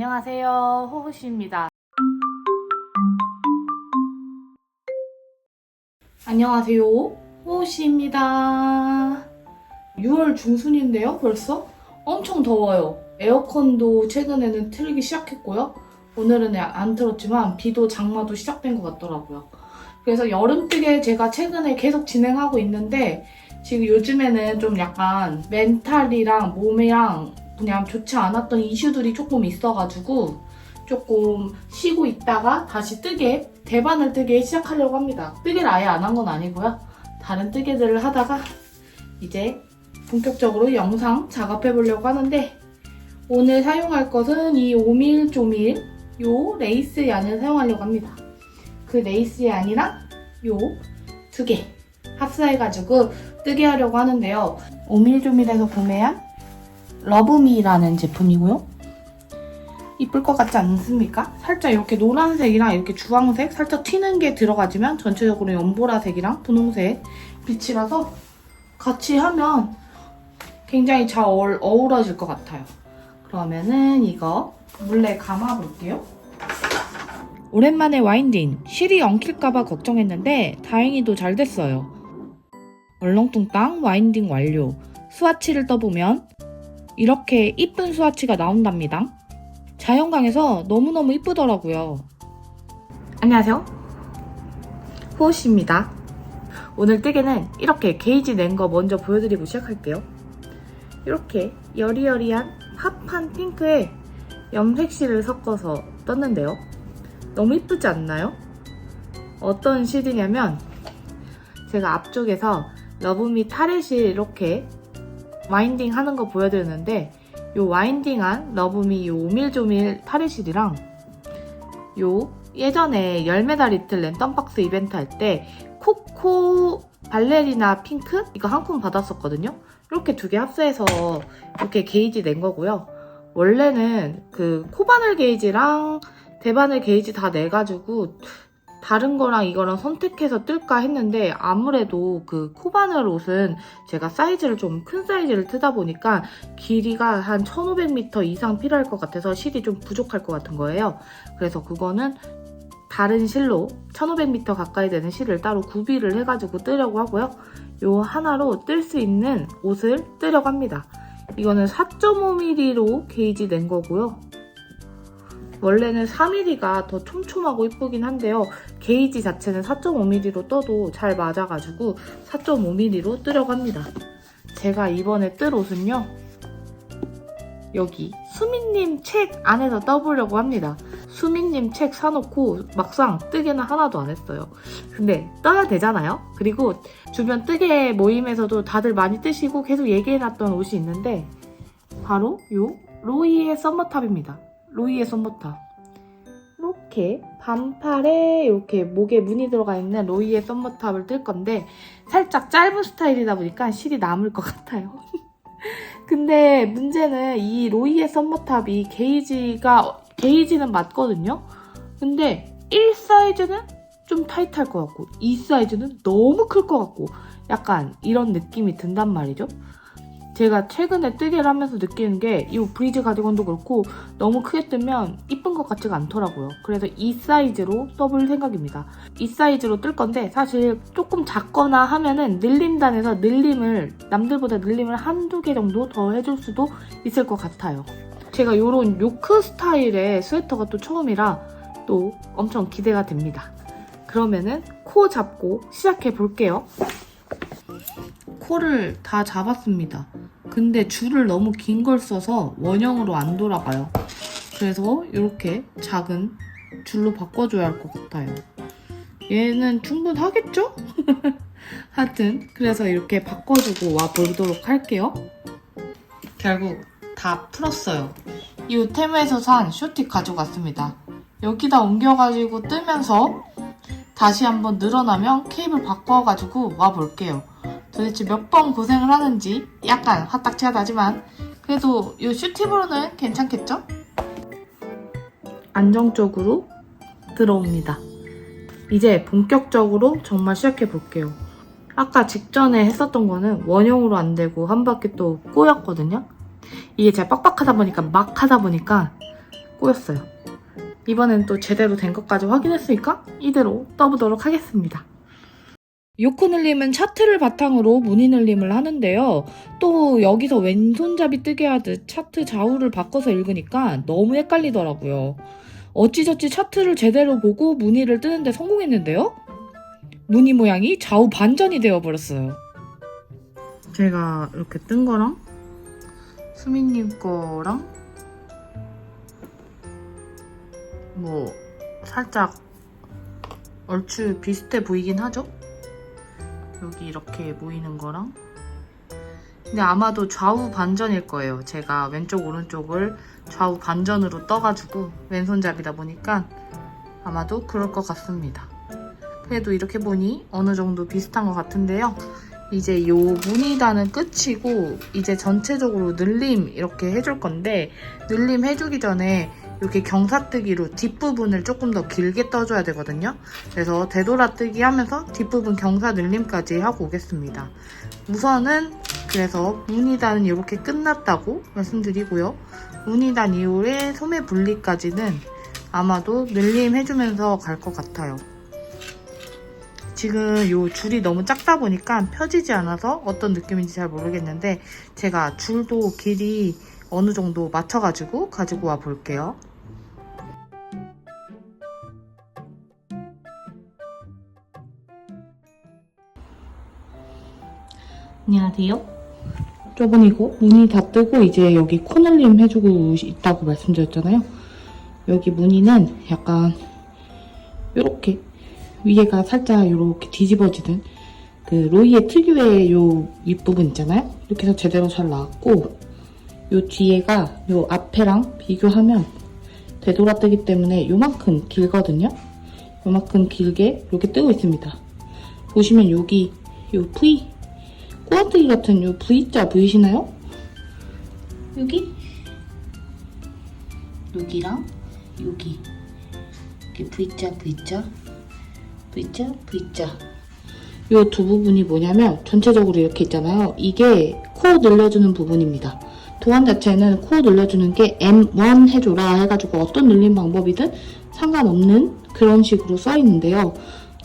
안녕하세요, 호호씨입니다. 안녕하세요, 호호씨입니다. 6월 중순인데요, 벌써? 엄청 더워요. 에어컨도 최근에는 틀기 시작했고요. 오늘은 안 틀었지만 비도 장마도 시작된 것 같더라고요. 그래서 여름뜨개 제가 최근에 계속 진행하고 있는데 지금 요즘에는 좀 약간 멘탈이랑 몸이랑 그냥 좋지 않았던 이슈들이 조금 있어가지고 조금 쉬고 있다가 다시 대바늘 뜨개 시작하려고 합니다. 뜨개를 아예 안 한 건 아니고요. 다른 뜨개들을 하다가 이제 본격적으로 영상 작업해보려고 하는데 오늘 사용할 것은 이 5mm 조밀 요 레이스 얀을 사용하려고 합니다. 그 레이스 얀이랑 요 두 개 합사해가지고 뜨개 하려고 하는데요. 5mm 조밀에서 구매한 러브미라는 제품이고요. 이쁠 것 같지 않습니까? 살짝 이렇게 노란색이랑 이렇게 주황색 살짝 튀는 게 들어가지만 전체적으로 연보라색이랑 분홍색 빛이라서 같이 하면 굉장히 잘 어우러질 것 같아요. 그러면은 이거 물에 감아 볼게요. 오랜만에 와인딩, 실이 엉킬까봐 걱정했는데 다행히도 잘 됐어요. 얼렁뚱땅 와인딩 완료. 스와치를 떠보면 이렇게 이쁜 스와치가 나온답니다. 자연광에서 너무너무 이쁘더라고요. 안녕하세요, 호호씨입니다. 오늘 뜨개는 이렇게 게이지 낸 거 먼저 보여드리고 시작할게요. 이렇게 여리여리한 핫한 핑크에 염색실을 섞어서 떴는데요. 너무 이쁘지 않나요? 어떤 실이냐면 제가 앞쪽에서 러브미 타렛이 이렇게 와인딩 하는 거 보여드렸는데 요 와인딩한 러브미 요 오밀조밀 타렛실이랑 요 예전에 열매달 리틀 랜덤박스 이벤트 할 때 코코 발레리나 핑크? 이거 한 콘 받았었거든요. 이렇게 두 개 합세해서 이렇게 게이지 낸 거고요. 원래는 그 코바늘 게이지랑 대바늘 게이지 다 내가지고 다른 거랑 이거랑 선택해서 뜰까 했는데 아무래도 그 코바늘 옷은 제가 사이즈를 좀 큰 사이즈를 뜨다 보니까 길이가 한 1500m 이상 필요할 것 같아서 실이 좀 부족할 것 같은 거예요. 그래서 그거는 다른 실로 1500m 가까이 되는 실을 따로 구비를 해가지고 뜨려고 하고요. 요 하나로 뜰 수 있는 옷을 뜨려고 합니다. 이거는 4.5mm로 게이지 낸 거고요. 원래는 4mm가 더 촘촘하고 이쁘긴 한데요. 게이지 자체는 4.5mm로 떠도 잘 맞아가지고 4.5mm로 뜨려고 합니다. 제가 이번에 뜰 옷은요. 여기 수민님 책 안에서 떠보려고 합니다. 수민님 책 사놓고 막상 뜨개는 하나도 안 했어요. 근데 떠야 되잖아요? 그리고 주변 뜨개 모임에서도 다들 많이 뜨시고 계속 얘기해놨던 옷이 있는데 바로 요 로이의 썸머탑입니다. 로이의 썸머탑. 이렇게 반팔에 이렇게 목에 무늬 들어가 있는 로이의 썸머탑을 뜰 건데 살짝 짧은 스타일이다 보니까 실이 남을 것 같아요. 근데 문제는 이 로이의 썸머탑이 게이지는 맞거든요. 근데 1 사이즈는 좀 타이트할 것 같고 2 사이즈는 너무 클 것 같고 약간 이런 느낌이 든단 말이죠. 제가 최근에 뜨개를 하면서 느끼는 게 이 브리즈 가디건도 그렇고 너무 크게 뜨면 이쁜 것 같지가 않더라고요. 그래서 이 사이즈로 떠볼 생각입니다. 이 사이즈로 뜰 건데 사실 조금 작거나 하면은 늘림단에서 남들보다 늘림을 한두 개 정도 더 해줄 수도 있을 것 같아요. 제가 이런 요크 스타일의 스웨터가 또 처음이라 또 엄청 기대가 됩니다. 그러면은 코 잡고 시작해 볼게요. 코를 다 잡았습니다. 근데 줄을 너무 긴 걸 써서 원형으로 안 돌아가요. 그래서 이렇게 작은 줄로 바꿔줘야 할 것 같아요. 얘는 충분하겠죠? 하여튼 그래서 이렇게 바꿔주고 와보도록 할게요. 결국 다 풀었어요. 이 테무에서 산 쇼티 가져갔습니다. 여기다 옮겨가지고 뜨면서 다시 한번 늘어나면 케이블 바꿔가지고 와볼게요. 도대체 몇 번 고생을 하는지 약간 화딱지가 나지만 그래도 이 슈팁으로는 괜찮겠죠? 안정적으로 들어옵니다. 이제 본격적으로 정말 시작해 볼게요. 아까 직전에 했었던 거는 원형으로 안 되고 한 바퀴 또 꼬였거든요. 이게 제가 빡빡하다 보니까 막 하다 보니까 꼬였어요. 이번엔 또 제대로 된 것까지 확인했으니까 이대로 떠보도록 하겠습니다. 요코늘림은 차트를 바탕으로 무늬늘림을 하는데요. 또 여기서 왼손잡이 뜨게 하듯 차트 좌우를 바꿔서 읽으니까 너무 헷갈리더라고요. 어찌저찌 차트를 제대로 보고 무늬를 뜨는데 성공했는데요. 무늬 모양이 좌우 반전이 되어버렸어요. 제가 이렇게 뜬 거랑 수민님 거랑 뭐 살짝 얼추 비슷해 보이긴 하죠? 여기 이렇게 모이는 거랑 근데 아마도 좌우 반전일 거예요. 제가 왼쪽 오른쪽을 좌우 반전으로 떠가지고 왼손잡이다 보니까 아마도 그럴 것 같습니다. 그래도 이렇게 보니 어느 정도 비슷한 것 같은데요. 이제 요 무늬단은 끝이고 이제 전체적으로 늘림 이렇게 해줄 건데 늘림 해주기 전에 이렇게 경사뜨기로 뒷부분을 조금 더 길게 떠줘야 되거든요. 그래서 되돌아뜨기 하면서 뒷부분 경사 늘림까지 하고 오겠습니다. 우선은 그래서 무늬단은 이렇게 끝났다고 말씀드리고요. 무늬단 이후에 소매 분리까지는 아마도 늘림 해주면서 갈 것 같아요. 지금 요 줄이 너무 작다 보니까 펴지지 않아서 어떤 느낌인지 잘 모르겠는데 제가 줄도 길이 어느 정도 맞춰가지고 가지고 와 볼게요. 안녕하세요. 저번에 이거 무늬 다 뜨고 이제 여기 코늘림 해주고 있다고 말씀드렸잖아요. 여기 무늬는 약간 요렇게 위에가 살짝 이렇게 뒤집어지는 그 로이의 특유의 요 윗부분 있잖아요. 이렇게 해서 제대로 잘 나왔고 요 뒤에가 요 앞에랑 비교하면 되돌아뜨기 때문에 요만큼 길거든요. 요만큼 길게 이렇게 뜨고 있습니다. 보시면 여기 요 V 꼬아뜨기 같은 요 V자 보이시나요? 여기랑 여기 이렇게 V자 요 두 부분이 뭐냐면 전체적으로 이렇게 있잖아요. 이게 코 늘려주는 부분입니다. 도안 자체는 코 늘려주는 게 M1 해줘라 해가지고 어떤 늘림 방법이든 상관없는 그런 식으로 써있는데요.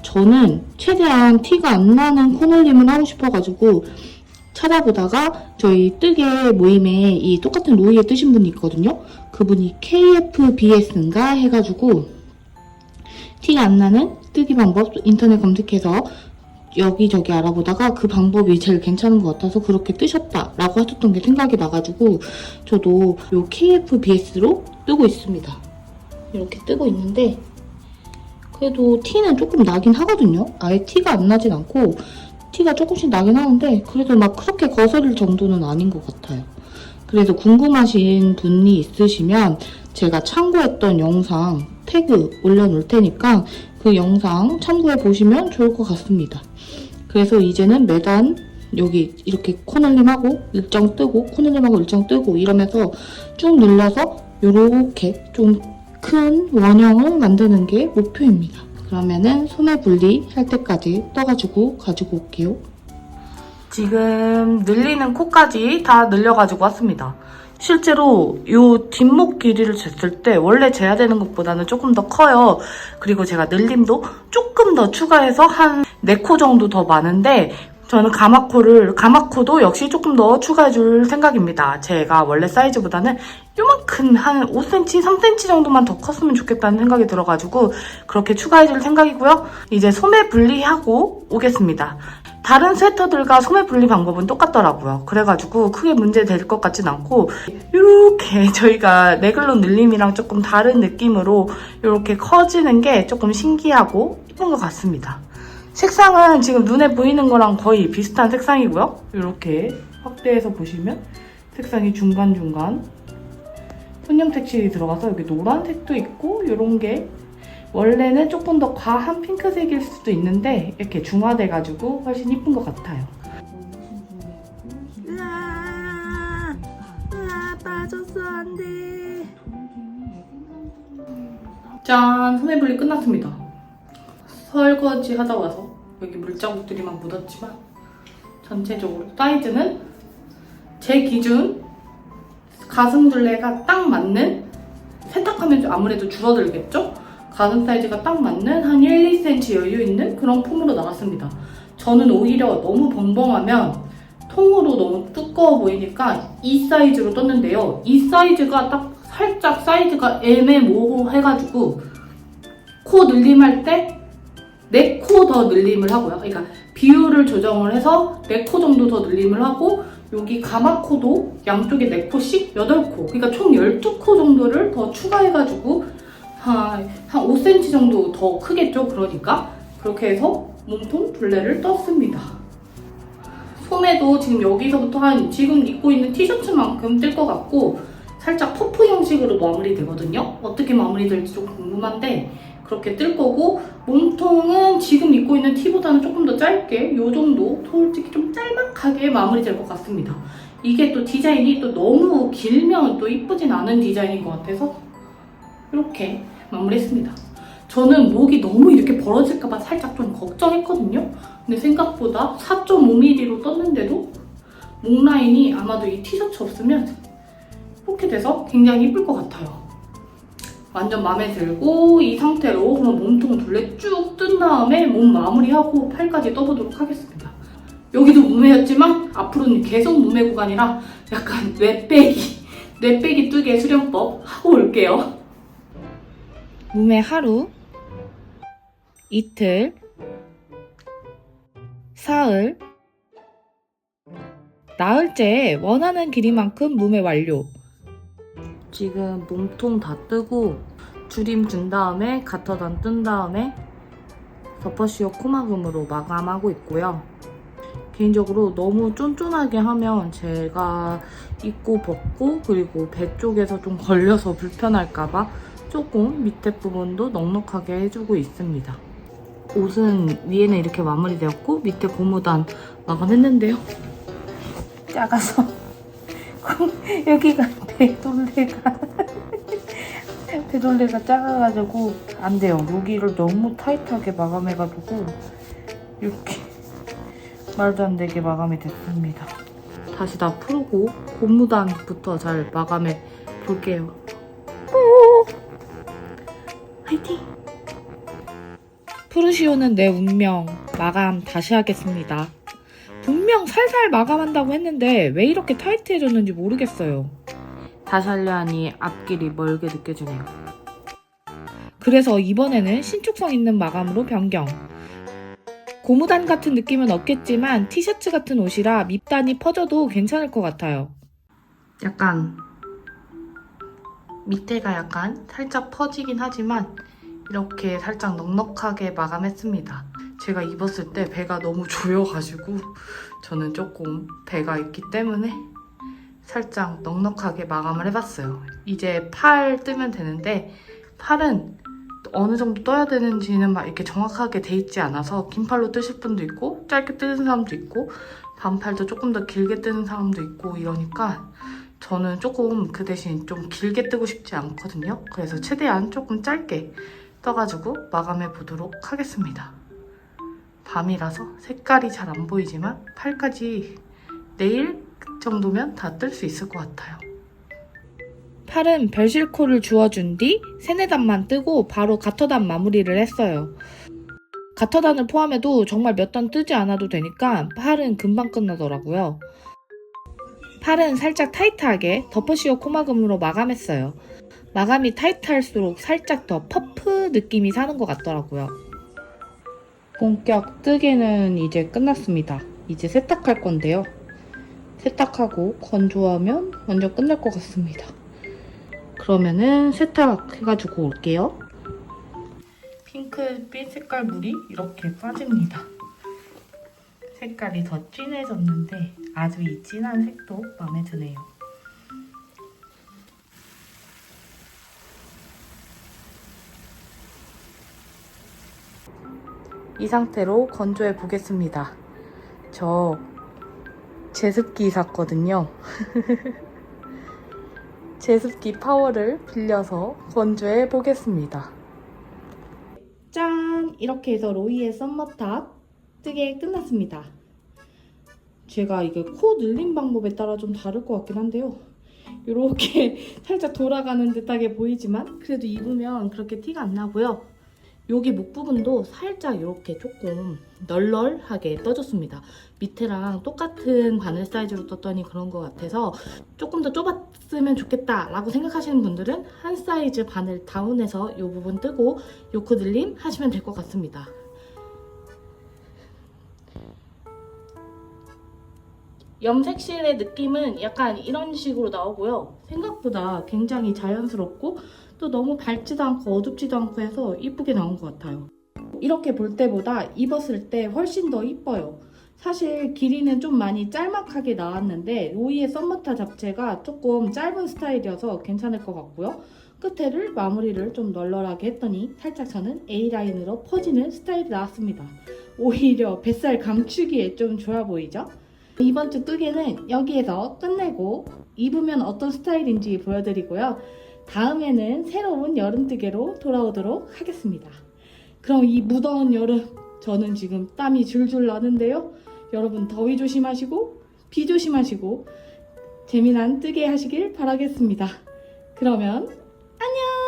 저는 최대한 티가 안 나는 코 늘림을 하고 싶어가지고 찾아보다가 저희 뜨개 모임에 이 똑같은 로이에 뜨신 분이 있거든요. 그분이 KFBS인가 해가지고 티가 안 나는 뜨기 방법 인터넷 검색해서 여기저기 알아보다가 그 방법이 제일 괜찮은 것 같아서 그렇게 뜨셨다라고 하셨던 게 생각이 나가지고 저도 요 KFBS로 뜨고 있습니다. 이렇게 뜨고 있는데 그래도 티는 조금 나긴 하거든요. 아예 티가 안 나진 않고 티가 조금씩 나긴 하는데 그래도 막 그렇게 거슬릴 정도는 아닌 것 같아요. 그래서 궁금하신 분이 있으시면 제가 참고했던 영상 태그 올려놓을 테니까 그 영상 참고해 보시면 좋을 것 같습니다. 그래서 이제는 매단 여기 이렇게 코늘림하고 일정 뜨고 코늘림하고 일정 뜨고 이러면서 쭉 눌러서 이렇게 좀 큰 원형을 만드는 게 목표입니다. 그러면은 소매 분리 할 때까지 떠가지고 가지고 올게요. 지금 늘리는 코까지 다 늘려가지고 왔습니다. 실제로 이 뒷목 길이를 쟀을 때 원래 재야 되는 것보다는 조금 더 커요. 그리고 제가 늘림도 조금 더 추가해서 한 4코 정도 더 많은데 저는 가마코도 역시 조금 더 추가해줄 생각입니다. 제가 원래 사이즈보다는 요만큼 한 5cm, 3cm 정도만 더 컸으면 좋겠다는 생각이 들어가지고 그렇게 추가해줄 생각이고요. 이제 소매 분리하고 오겠습니다. 다른 스웨터들과 소매 분리 방법은 똑같더라고요. 그래가지고 크게 문제 될 것 같진 않고 이렇게 저희가 레글론 늘림이랑 조금 다른 느낌으로 이렇게 커지는 게 조금 신기하고 예쁜 것 같습니다. 색상은 지금 눈에 보이는 거랑 거의 비슷한 색상이고요. 이렇게 확대해서 보시면 색상이 중간중간 손님 색실이 들어가서 여기 노란색도 있고 이런 게 원래는 조금 더 과한 핑크색일 수도 있는데 이렇게 중화돼가지고 훨씬 예쁜 것 같아요. 으아 빠졌어 안돼. 짠! 소매 분리 끝났습니다. 설거지 하다 와서 여기 물자국들이 막 묻었지만 전체적으로 사이즈는 제 기준 가슴둘레가 딱 맞는 세탁 시작하면 아무래도 줄어들겠죠? 가슴 사이즈가 딱 맞는 한 1, 2cm 여유 있는 그런 폼으로 나왔습니다. 저는 오히려 너무 벙벙하면 통으로 너무 두꺼워 보이니까 이 사이즈로 떴는데요. 이 사이즈가 딱 살짝 사이즈가 애매모호해가지고 코 늘림할 때 내 코 더 늘림을 하고요. 그러니까 비율을 조정을 해서 내 코 정도 더 늘림을 하고 여기 가마코도 양쪽에 4코씩 8코, 그러니까 총 12코 정도를 더 추가해가지고 한 5cm 정도 더 크겠죠. 그러니까 그렇게 해서 몸통 둘레를 떴습니다. 소매도 지금 여기서부터 지금 입고 있는 티셔츠만큼 뜰 것 같고 살짝 퍼프 형식으로 마무리되거든요. 어떻게 마무리될지 좀 궁금한데 그렇게 뜰 거고, 몸통은 지금 입고 있는 티보다는 조금 더 짧게 이 정도 솔직히 좀 짤막하게 마무리될 것 같습니다. 이게 또 디자인이 또 너무 길면 또 이쁘진 않은 디자인인 것 같아서 이렇게 마무리했습니다. 저는 목이 너무 이렇게 벌어질까봐 살짝 좀 걱정했거든요. 근데 생각보다 4.5mm로 떴는데도 목 라인이 아마도 이 티셔츠 없으면 이렇게 돼서 굉장히 이쁠 것 같아요. 완전 마음에 들고 이 상태로 그럼 몸통 둘레 쭉 뜬 다음에 몸 마무리하고 팔까지 떠보도록 하겠습니다. 여기도 무매였지만 앞으로는 계속 무매 구간이라 약간 뇌빼기 뜨개 수련법 하고 올게요. 무매 하루, 이틀, 사흘, 나흘째에 원하는 길이만큼 무매 완료. 지금 몸통 다 뜨고 줄임 준 다음에 가터단 뜬 다음에 더퍼시어 코막음으로 마감하고 있고요. 개인적으로 너무 쫀쫀하게 하면 제가 입고 벗고 그리고 배 쪽에서 좀 걸려서 불편할까봐 조금 밑에 부분도 넉넉하게 해주고 있습니다. 옷은 위에는 이렇게 마무리되었고 밑에 고무단 마감했는데요. 작아서 여기가 배돌레가 작아가지고 안 돼요. 여기를 너무 타이트하게 마감해가지고 이렇게 말도 안 되게 마감이 됐습니다. 다시 다 풀고 고무단부터 잘 마감해 볼게요. 화이팅! 프루시오는 내 운명 마감 다시 하겠습니다. 분명 살살 마감한다고 했는데 왜 이렇게 타이트해졌는지 모르겠어요. 다시 하려 하니 앞길이 멀게 느껴지네요. 그래서 이번에는 신축성 있는 마감으로 변경. 고무단 같은 느낌은 없겠지만 티셔츠 같은 옷이라 밑단이 퍼져도 괜찮을 것 같아요. 약간 밑에가 약간 살짝 퍼지긴 하지만 이렇게 살짝 넉넉하게 마감했습니다. 제가 입었을 때 배가 너무 조여가지고 저는 조금 배가 있기 때문에 살짝 넉넉하게 마감을 해봤어요. 이제 팔 뜨면 되는데 팔은 어느 정도 떠야 되는지는 막 이렇게 정확하게 돼 있지 않아서 긴 팔로 뜨실 분도 있고 짧게 뜨는 사람도 있고 반팔도 조금 더 길게 뜨는 사람도 있고 이러니까 저는 조금 그 대신 좀 길게 뜨고 싶지 않거든요. 그래서 최대한 조금 짧게 떠가지고 마감해 보도록 하겠습니다. 밤이라서 색깔이 잘 안 보이지만 팔까지 내일 정도면 다 뜰 수 있을 것 같아요. 팔은 별실코를 주워준 뒤 세네단만 뜨고 바로 가터단 마무리를 했어요. 가터단을 포함해도 정말 몇 단 뜨지 않아도 되니까 팔은 금방 끝나더라고요. 팔은 살짝 타이트하게 더퍼시어 코막음으로 마감했어요. 마감이 타이트할수록 살짝 더 퍼프 느낌이 사는 것 같더라고요. 본격 뜨개는 이제 끝났습니다. 이제 세탁할 건데요. 세탁하고 건조하면 완전 끝날 것 같습니다. 그러면은 세탁해가지고 올게요. 핑크빛 색깔 물이 이렇게 빠집니다. 색깔이 더 진해졌는데 아주 이 진한 색도 마음에 드네요. 이 상태로 건조해 보겠습니다. 저 제습기 샀거든요. 제습기 파워를 빌려서 건조해 보겠습니다. 짠! 이렇게 해서 로이의 썸머탑 뜨개 끝났습니다. 제가 이게 코 늘림 방법에 따라 좀 다를 것 같긴 한데요. 이렇게 살짝 돌아가는 듯하게 보이지만 그래도 입으면 그렇게 티가 안 나고요. 여기 목 부분도 살짝 이렇게 조금 널널하게 떠줬습니다. 밑에랑 똑같은 바늘 사이즈로 떴더니 그런 것 같아서 조금 더 좁았으면 좋겠다 라고 생각하시는 분들은 한 사이즈 바늘 다운해서 이 부분 뜨고 요크 늘림 하시면 될 것 같습니다. 염색실의 느낌은 약간 이런 식으로 나오고요. 생각보다 굉장히 자연스럽고 또 너무 밝지도 않고 어둡지도 않고 해서 이쁘게 나온 것 같아요. 이렇게 볼 때보다 입었을 때 훨씬 더 이뻐요. 사실 길이는 좀 많이 짤막하게 나왔는데 로이의 썸머타 잡채가 조금 짧은 스타일이어서 괜찮을 것 같고요. 끝에를 마무리를 좀 널널하게 했더니 살짝 저는 A라인으로 퍼지는 스타일이 나왔습니다. 오히려 뱃살 감추기에 좀 좋아 보이죠? 이번 주 뜨개는 여기에서 끝내고 입으면 어떤 스타일인지 보여드리고요. 다음에는 새로운 여름 뜨개로 돌아오도록 하겠습니다. 그럼 이 무더운 여름 저는 지금 땀이 줄줄 나는데요. 여러분 더위 조심하시고 비 조심하시고 재미난 뜨개 하시길 바라겠습니다. 그러면 안녕!